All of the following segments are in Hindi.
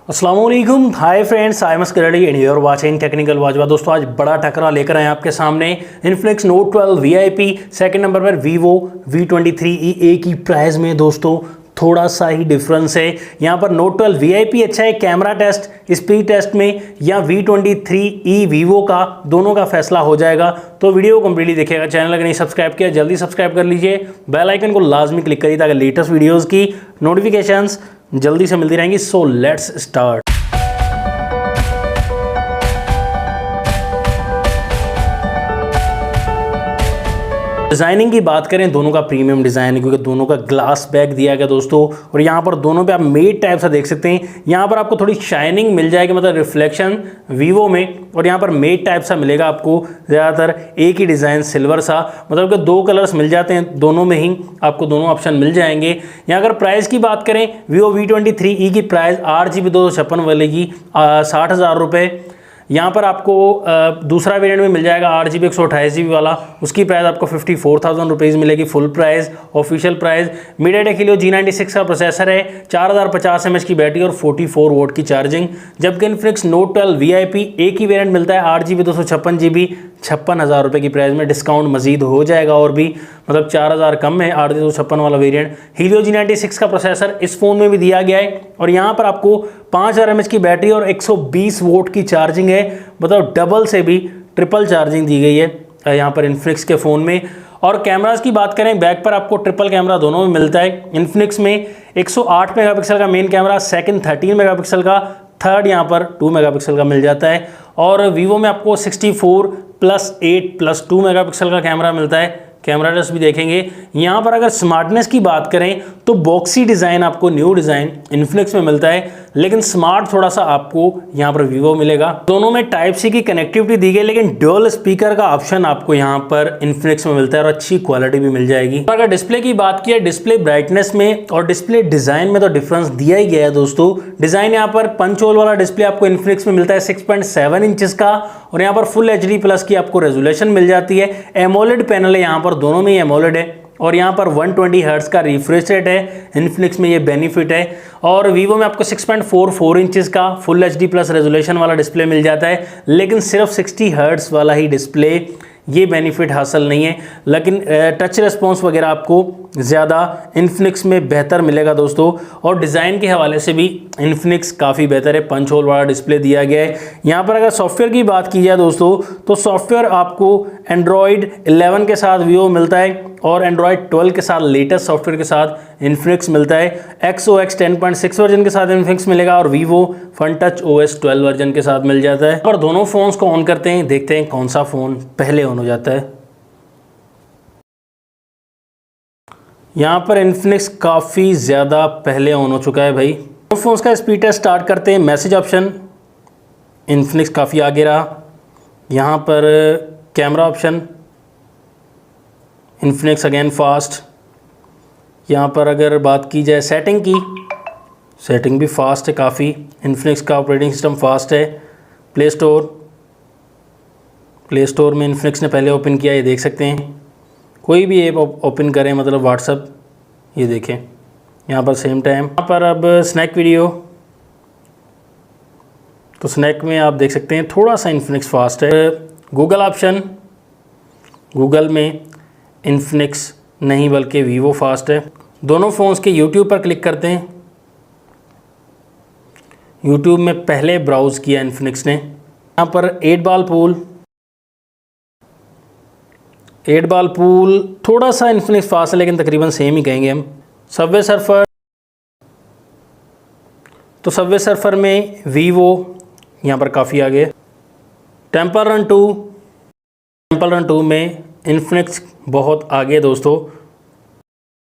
अस्सलाम वालेकुम, hi friends, I am S and you are watching technical Wajwa. दोस्तों आज बड़ा टकरा लेकर आए आपके सामने Infinix Note 12 VIP। Second number पर वीवो V23e। एक ही प्राइस में दोस्तों थोड़ा सा ही डिफरेंस है। यहाँ पर नोट 12 VIP अच्छा है कैमरा टेस्ट स्पीड टेस्ट में, या V23e वीवो का, दोनों का फैसला हो जाएगा। तो वीडियो को कंप्लीटली देखिएगा। चैनल अगर नहीं सब्सक्राइब किया जल्दी सब्सक्राइब कर लीजिए, बेल आइकन को लाजमी क्लिक करिए ताकि लेटेस्ट वीडियोज़ की नोटिफिकेशंस जल्दी से मिलती रहेंगी। So let's start. डिज़ाइनिंग की बात करें, दोनों का प्रीमियम डिज़ाइन है क्योंकि दोनों का ग्लास बैक दिया गया दोस्तों। और यहाँ पर दोनों पे आप मेट टाइप सा देख सकते हैं। यहाँ पर आपको थोड़ी शाइनिंग मिल जाएगी, मतलब रिफ्लेक्शन वीवो में, और यहाँ पर मेट टाइप सा मिलेगा आपको। ज़्यादातर एक ही डिज़ाइन सिल्वर सा, मतलब कि दो कलर्स मिल जाते हैं, दोनों में ही आपको दोनों ऑप्शन मिल जाएंगे। यहाँ अगर प्राइस की बात करें, वीवो V23e की प्राइस 8GB 256 वाले की 60,000 रुपये। यहाँ पर आपको दूसरा वेरिएंट में मिल जाएगा 8GB 128GB वाला, उसकी प्राइस आपको 54,000 रुपीज़ मिलेगी full price, official price. MediaTek Helio G96 का प्रोसेसर है, 4050 mAh की बैटरी और 44 वोट की चार्जिंग। जबकि इन्फिनिक्स नोट 12 VIP एक ही वेरिएंट मिलता है 8GB 256GB 56,000 रुपये की प्राइस में। डिस्काउंट मजीद हो जाएगा और भी, मतलब 4,000 कम है 8GB 256 वाला वेरिएंट। Helio G96 का प्रोसेसर इस फ़ोन में भी दिया गया है, और यहाँ पर आपको 5000 mAh की बैटरी और 120 वोट की चार्जिंग है, मतलब डबल से भी ट्रिपल चार्जिंग दी गई है यहाँ पर इन्फिनिक्स के फ़ोन में। और कैमरास की बात करें, बैक पर आपको ट्रिपल कैमरा दोनों में मिलता है। इन्फिनिक्स में 108 मेगापिक्सल का मेन कैमरा, सेकंड 13 मेगापिक्सल का, थर्ड यहाँ पर 2 मेगापिक्सल का मिल जाता है। और वीवो में आपको 64+8+2 मेगापिक्सल का कैमरा मिलता है। कैमरा टेस्ट भी देखेंगे। यहाँ पर अगर स्मार्टनेस की बात करें तो बॉक्सी डिज़ाइन आपको न्यू डिज़ाइन इन्फिनिक्स में मिलता है, लेकिन स्मार्ट थोड़ा सा आपको यहाँ पर वीवो मिलेगा। दोनों में टाइप सी की कनेक्टिविटी दी गई, लेकिन ड्यूअल स्पीकर का ऑप्शन आपको यहाँ पर इन्फिनिक्स में मिलता है और अच्छी क्वालिटी भी मिल जाएगी। अगर डिस्प्ले की बात की है, डिस्प्ले ब्राइटनेस में और डिस्प्ले डिज़ाइन में तो डिफरेंस दिया ही गया है दोस्तों। डिज़ाइन यहाँ पर पंच होल वाला डिस्प्ले आपको इन्फिनिक्स में मिलता है 6.7 इंचेस का, और यहाँ पर फुल HD+ की आपको रेजोल्यूशन मिल जाती है। एमोलेड पैनल है यहाँ पर, दोनों में ही एमोलेड है, और यहाँ पर 120 हर्ट्ज का रिफ्रेश रेट है। इन्फिनिक्स में ये बेनिफिट है। और वीवो में आपको 6.44 इंचेस का फुल HD+ रेजोल्यूशन वाला डिस्प्ले मिल जाता है, लेकिन सिर्फ 60 हर्ट्ज वाला ही डिस्प्ले, ये बेनिफिट हासिल नहीं है। लेकिन टच रिस्पॉन्स वगैरह आपको ज़्यादा इन्फिनिक्स में बेहतर मिलेगा दोस्तों। और डिज़ाइन के हवाले से भी इन्फिनिक्स काफ़ी बेहतर है, पंच होल वाला डिस्प्ले दिया गया है। यहाँ पर अगर सॉफ्टवेयर की बात की जाए दोस्तों, तो सॉफ्टवेयर आपको Android 11 के साथ वीवो मिलता है, और Android 12 के साथ लेटेस्ट सॉफ्टवेयर के साथ इन्फिनिक्स मिलता है। XOX 10.6 वर्जन के साथ इन्फिनिक्स मिलेगा, और वीवो FunTouch OS 12 वर्जन के साथ मिल जाता है। और दोनों फ़ोन्स को ऑन करते हैं, देखते हैं कौन सा फ़ोन पहले ऑन हो जाता है। यहाँ पर इन्फिनिक्स काफ़ी ज़्यादा पहले ऑन हो चुका है भाई। फ़ोन्स का स्पीड टेस्ट स्टार्ट करते हैं। मैसेज ऑप्शन इन्फिनिक्स काफ़ी आगे रहा। यहाँ पर camera option Infinix again fast. यहाँ पर अगर बात की जाए सेटिंग की, सेटिंग भी फास्ट है काफ़ी। इन्फिनिक्स का ऑपरेटिंग सिस्टम फास्ट है। प्ले स्टोर में इन्फिनिक्स ने पहले ओपन किया, ये देख सकते हैं। कोई भी ऐप ओपन करें, मतलब व्हाट्सअप, ये देखें यहाँ पर सेम टाइम। यहाँ पर अब स्नैक वीडियो, तो स्नैक में आप देख सकते हैं थोड़ा सा इन्फिनिक्स फास्ट है। गूगल ऑप्शन, गूगल में इन्फिनिक्स नहीं बल्कि वीवो फास्ट है। दोनों फ़ोन्स के यूट्यूब पर क्लिक करते हैं। यूट्यूब में पहले ब्राउज़ किया इन्फिनिक्स ने। यहाँ पर 8 बॉल पूल थोड़ा सा इन्फिनिक्स फास्ट है, लेकिन तकरीबन सेम ही कहेंगे हम। सबवे सर्फर, तो सबवे सर्फर में वीवो यहाँ पर काफ़ी आगे। टेम्पल रन 2 में इन्फिनिक्स बहुत आगे दोस्तों।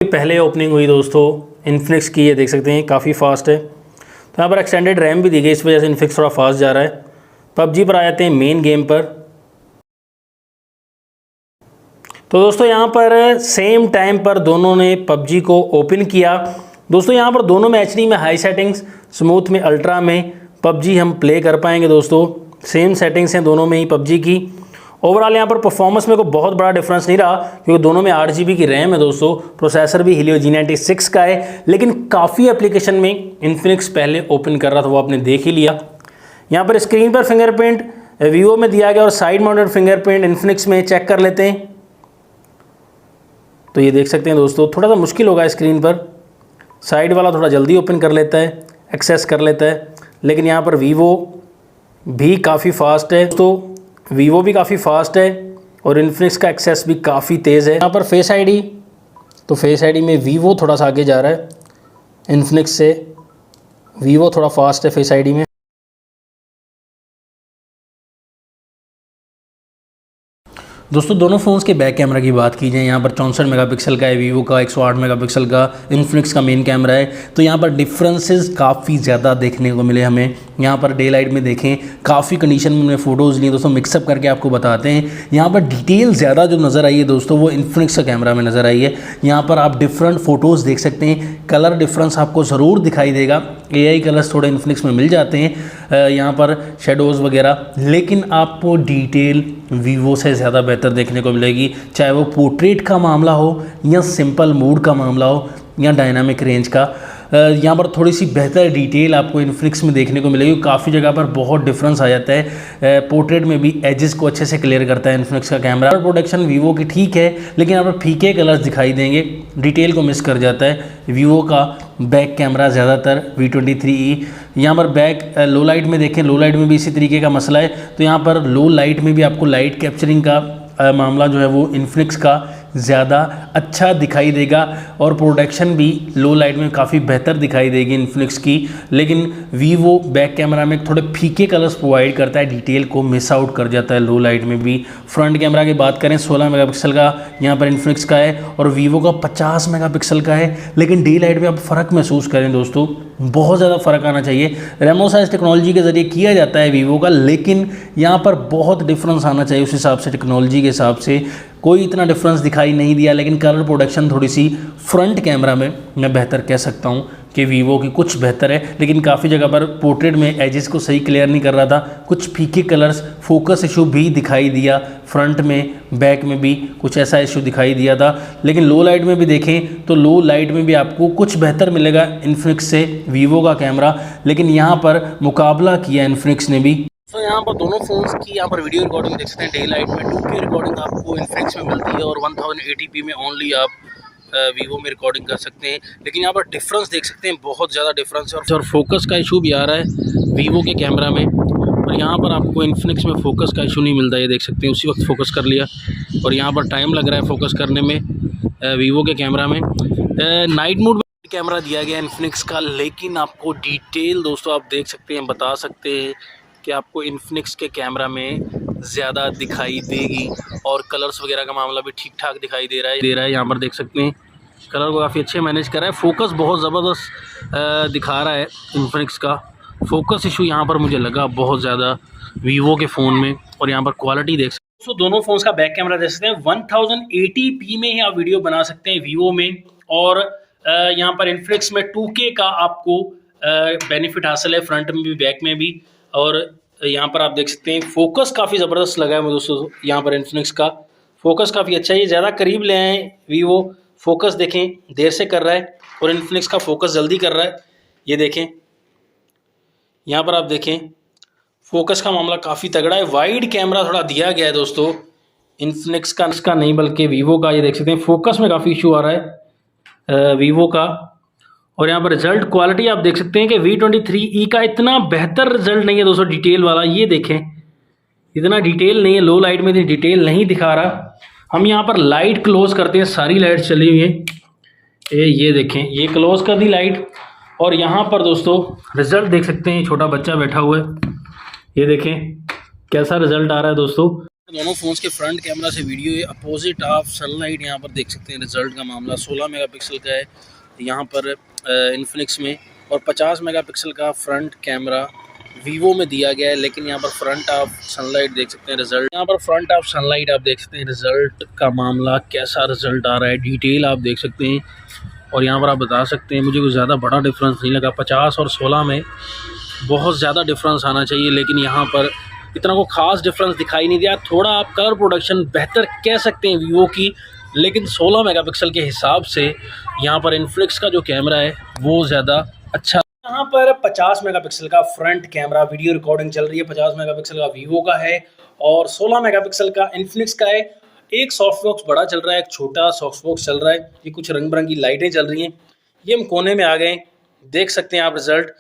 पहले ओपनिंग हुई दोस्तों इन्फिनिक्स की, ये देख सकते हैं काफ़ी फास्ट है। तो यहाँ पर एक्सटेंडेड रैम भी दी गई, इस वजह से इन्फिनिक्स थोड़ा फास्ट जा रहा है। PUBG पर आ जाते हैं मेन गेम पर। तो दोस्तों यहाँ पर सेम टाइम पर दोनों ने PUBG को ओपन किया। दोस्तों यहाँ पर दोनों में HD में हाई सेटिंग्स, स्मूथ में अल्ट्रा में PUBG हम प्ले कर पाएंगे दोस्तों। सेम सेटिंग्स हैं दोनों में ही PUBG की। ओवरऑल यहाँ पर परफॉर्मेंस में को बहुत बड़ा डिफरेंस नहीं रहा, क्योंकि दोनों में 8 GB की रैम है दोस्तों। प्रोसेसर भी Helio G96 का है, लेकिन काफ़ी एप्लीकेशन में इन्फिनिक्स पहले ओपन कर रहा था, वो आपने देख ही लिया। यहाँ पर स्क्रीन पर फिंगरप्रिंट वीवो में दिया गया और साइड माउंटेड फिंगरप्रिंट इन्फिनिक्स में चेक कर लेते हैं। तो ये देख सकते हैं दोस्तों, थोड़ा सा मुश्किल होगा स्क्रीन पर, साइड वाला थोड़ा जल्दी ओपन कर लेता है, एक्सेस कर लेता है, लेकिन यहाँ पर वीवो भी काफ़ी फास्ट है। तो वीवो भी काफ़ी फास्ट है और इन्फिनिक्स का एक्सेस भी काफ़ी तेज़ है। यहाँ पर फेस आईडी, तो फेस आईडी में वीवो थोड़ा सा आगे जा रहा है इन्फिनिक्स से, वीवो थोड़ा फास्ट है फेस आईडी में। दोस्तों दोनों फ़ोन्स के बैक कैमरा की बात की जाए, यहाँ पर 64 मेगापिक्सल का है वीवो का, 108 मेगापिक्सल का इन्फिनिक्स का मेन कैमरा है। तो यहाँ पर डिफरेंसेस काफ़ी ज़्यादा देखने को मिले हमें। यहाँ पर डे लाइट में देखें, काफ़ी कंडीशन में फ़ोटोज़ लिए दोस्तों, मिक्सअप करके आपको बताते हैं। यहाँ पर डिटेल ज़्यादा जो नज़र आई है दोस्तों, वो इन्फिनिक्स का कैमरा में नज़र आई है। यहाँ पर आप डिफरेंट फ़ोटोज़ देख सकते हैं, कलर डिफरेंस आपको ज़रूर दिखाई देगा। AI कलर्स थोड़े इन्फिनिक्स में मिल जाते हैं यहाँ पर, शेडोज़ वगैरह, लेकिन आपको डिटेल वीवो से ज़्यादा बेहतर देखने को मिलेगी, चाहे वो पोर्ट्रेट का मामला हो या सिंपल मूड का मामला हो या डायनामिक रेंज का। यहाँ पर थोड़ी सी बेहतर डिटेल आपको इन्फिनिक्स में देखने को मिलेगी। काफ़ी जगह पर बहुत डिफरेंस आ जाता है, पोर्ट्रेट में भी एजेस को अच्छे से क्लियर करता है इन्फिनिक्स का कैमरा। प्रोडक्शन वीवो की ठीक है, लेकिन यहाँ पर फीके कलर्स दिखाई देंगे, डिटेल को मिस कर जाता है। वीवो का बैक कैमरा ज़्यादातर V23e, यहाँ पर बैक लो लाइट में देखें, लो लाइट में भी इसी तरीके का मसला है। तो यहाँ पर लो लाइट में भी आपको लाइट कैप्चरिंग का मामला जो है वो इन्फिनिक्स का ज़्यादा अच्छा दिखाई देगा और प्रोडक्शन भी लो लाइट में काफ़ी बेहतर दिखाई देगी इन्फिनिक्स की। लेकिन वीवो बैक कैमरा में थोड़े फीके कलर्स प्रोवाइड करता है, डिटेल को मिस आउट कर जाता है लो लाइट में भी। फ्रंट कैमरा की बात करें, 16 मेगापिक्सल का यहाँ पर इन्फिनिक्स का है और वीवो का 50 मेगापिक्सल का है। लेकिन डे लाइट में आप फ़र्क महसूस करें दोस्तों, बहुत ज़्यादा फ़र्क आना चाहिए। रेमोसाइज टेक्नोलॉजी के ज़रिए किया जाता है वीवो का, लेकिन यहाँ पर बहुत डिफरेंस आना चाहिए उस हिसाब से, टेक्नोलॉजी के हिसाब से कोई इतना डिफरेंस दिखाई नहीं दिया। लेकिन कलर प्रोडक्शन थोड़ी सी फ्रंट कैमरा में मैं बेहतर कह सकता हूँ कि वीवो की कुछ बेहतर है, लेकिन काफ़ी जगह पर पोर्ट्रेट में एजेस को सही क्लियर नहीं कर रहा था, कुछ फीके कलर्स, फोकस इशू भी दिखाई दिया। फ्रंट में बैक में भी कुछ ऐसा इशू दिखाई दिया था। लेकिन लो लाइट में भी देखें तो लो लाइट में भी आपको कुछ बेहतर मिलेगा इन्फिनिक्स से वीवो का कैमरा, लेकिन यहाँ पर मुकाबला किया इन्फिनिक्स ने भी। तो यहाँ पर दोनों फ़ोन्स की यहाँ पर वीडियो रिकॉर्डिंग देख सकते हैं। डे लाइट में 2K रिकॉर्डिंग आपको इन्फिनिक्स में मिलती है और 1080p में ओनली आप वीवो में रिकॉर्डिंग कर सकते हैं। लेकिन यहाँ पर डिफरेंस देख सकते हैं, बहुत ज़्यादा डिफरेंस है और फोकस का इशू भी आ रहा है वीवो के कैमरा में, और यहाँ पर आपको इन्फिनिक्स में फ़ोकस का इशू नहीं मिलता है। ये देख सकते हैं, उसी वक्त फ़ोकस कर लिया और यहाँ पर टाइम लग रहा है फ़ोकस करने में वीवो के कैमरा में। नाइट मोड में कैमरा दिया गया इन्फिनिक्स का, लेकिन आपको डिटेल दोस्तों आप देख सकते हैं, बता सकते हैं कि आपको इन्फिनिक्स के कैमरा में ज़्यादा दिखाई देगी और कलर्स वगैरह का मामला भी ठीक ठाक दिखाई दे रहा है। यहाँ पर देख सकते हैं कलर को काफ़ी अच्छे मैनेज कर रहा है। फोकस बहुत ज़बरदस्त दिखा रहा है इन्फिनिक्स का। फोकस इशू यहाँ पर मुझे लगा बहुत ज़्यादा वीवो के फ़ोन में, और यहाँ पर क्वालिटी देख सकते हैं। दोनों फ़ोन्स का बैक कैमरा देख सकते हैं। 1080p में ही आप वीडियो बना सकते हैं वीवो में, और यहाँ पर इन्फिनिक्स में 2K का आपको बेनिफिट हासिल है, फ्रंट में भी बैक में भी। और यहाँ पर आप देख सकते हैं फोकस काफ़ी ज़बरदस्त लगा है दोस्तों। यहाँ पर इन्फिनिक्स का फोकस काफ़ी अच्छा है, ये ज़्यादा करीब ले आए वीवो। फोकस देखें देर से कर रहा है और इन्फिनिक्स का फोकस जल्दी कर रहा है। ये देखें, यहाँ पर आप देखें फोकस का मामला काफ़ी तगड़ा है। वाइड कैमरा थोड़ा दिया गया है दोस्तों इन्फिनिक्स का, इसका नहीं बल्कि वीवो का। ये देख सकते हैं फोकस में काफ़ी इशू आ रहा है वीवो का। और यहाँ पर रिजल्ट क्वालिटी आप देख सकते हैं कि V23e का इतना बेहतर रिजल्ट नहीं है दोस्तों, डिटेल वाला। ये देखें, इतना डिटेल नहीं है, लो लाइट में डिटेल नहीं दिखा रहा। हम यहाँ पर लाइट क्लोज करते हैं, सारी लाइट चली हुई है। ये देखें, ये क्लोज कर दी लाइट, और यहाँ पर दोस्तों रिजल्ट देख सकते हैं। छोटा बच्चा बैठा हुआ है, ये देखें कैसा रिजल्ट आ रहा है दोस्तों। दोनों फ़ोन्स के फ्रंट कैमरा से वीडियो है अपोजिट ऑफ सनलाइट। यहाँ पर देख सकते हैं रिजल्ट का मामला 16 मेगापिक्सल का है यहाँ पर इन्फिनिक्स में, और 50 मेगापिक्सल का फ्रंट कैमरा वीवो में दिया गया है। लेकिन यहाँ पर फ्रंट ऑफ सनलाइट देख सकते हैं रिजल्ट, यहाँ पर फ्रंट ऑफ सनलाइट आप देख सकते हैं रिजल्ट का मामला, कैसा रिजल्ट आ रहा है, डिटेल आप देख सकते हैं। और यहाँ पर आप बता सकते हैं, मुझे कोई ज़्यादा बड़ा डिफरेंस नहीं लगा। 50 और 16 में बहुत ज़्यादा डिफरेंस आना चाहिए, लेकिन यहाँ पर इतना को खास डिफरेंस दिखाई नहीं दिया। थोड़ा आप कलर प्रोडक्शन बेहतर कह सकते हैं वीवो की, लेकिन 16 मेगापिक्सल के हिसाब से यहाँ पर इन्फिनिक्स का जो कैमरा है वो ज़्यादा अच्छा। यहाँ पर 50 मेगापिक्सल का फ्रंट कैमरा वीडियो रिकॉर्डिंग चल रही है, 50 मेगापिक्सल का वीवो का है और 16 मेगापिक्सल का इन्फिनिक्स का है। एक सॉफ्ट बॉक्स बड़ा चल रहा है, एक छोटा सॉफ्ट बॉक्स चल रहा है। ये कुछ रंग बिरंगी लाइटें चल रही हैं। ये हम कोने में आ गए, देख सकते हैं आप रिजल्ट।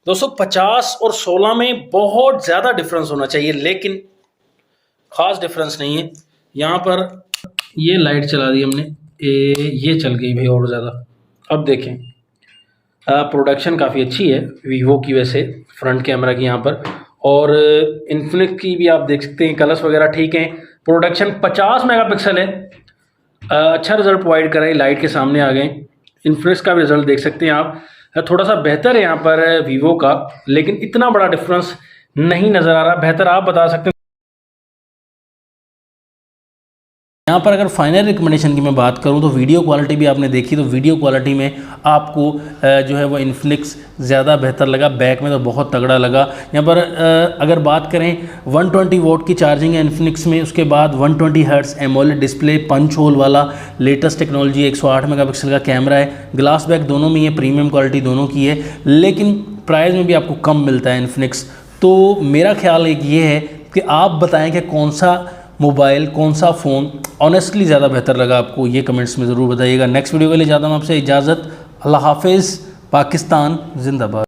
दोस्तों 50 और 16 में बहुत ज़्यादा डिफरेंस होना चाहिए, लेकिन खास डिफरेंस नहीं है। यहाँ पर ये लाइट चला दी हमने, ये चल गई भाई और ज़्यादा। अब देखें प्रोडक्शन काफ़ी अच्छी है वीवो की वैसे फ्रंट कैमरा की यहाँ पर, और इन्फिनिक्स की भी आप देख सकते हैं कलर्स वगैरह ठीक हैं। प्रोडक्शन 50 मेगापिक्सल है, अच्छा रिजल्ट प्रोवाइड कर रहे हैं। लाइट के सामने आ गए, इन्फिनिक्स का भी रिजल्ट देख सकते हैं आप, थोड़ा सा बेहतर है यहाँ पर वीवो का, लेकिन इतना बड़ा डिफरेंस नहीं नज़र आ रहा। बेहतर आप बता सकते हैं। यहाँ पर अगर फाइनल रिकमेंडेशन की मैं बात करूँ तो वीडियो क्वालिटी भी आपने देखी, तो वीडियो क्वालिटी में आपको जो है वो इन्फिनिक्स ज़्यादा बेहतर लगा। बैक में तो बहुत तगड़ा लगा। यहाँ पर अगर बात करें 120 वोट की चार्जिंग है इन्फिनिक्स में, उसके बाद 120 hertz AMOLED display, punch hole वाला लेटेस्ट टेक्नोलॉजी, 108 मेगापिक्सल का कैमरा है, ग्लास बैक दोनों में ये प्रीमियम क्वालिटी दोनों की है, लेकिन प्राइस में भी आपको कम मिलता है इन्फिनिक्स। तो मेरा ख्याल एक ये है कि आप बताएं कि कौन सा मोबाइल, कौन सा फ़ोन ऑनेस्टली ज़्यादा बेहतर लगा आपको, ये कमेंट्स में ज़रूर बताइएगा। नेक्स्ट वीडियो के लिए ज़्यादा मैं आपसे इजाज़त। अल्लाह हाफिज़। पाकिस्तान जिंदाबाद।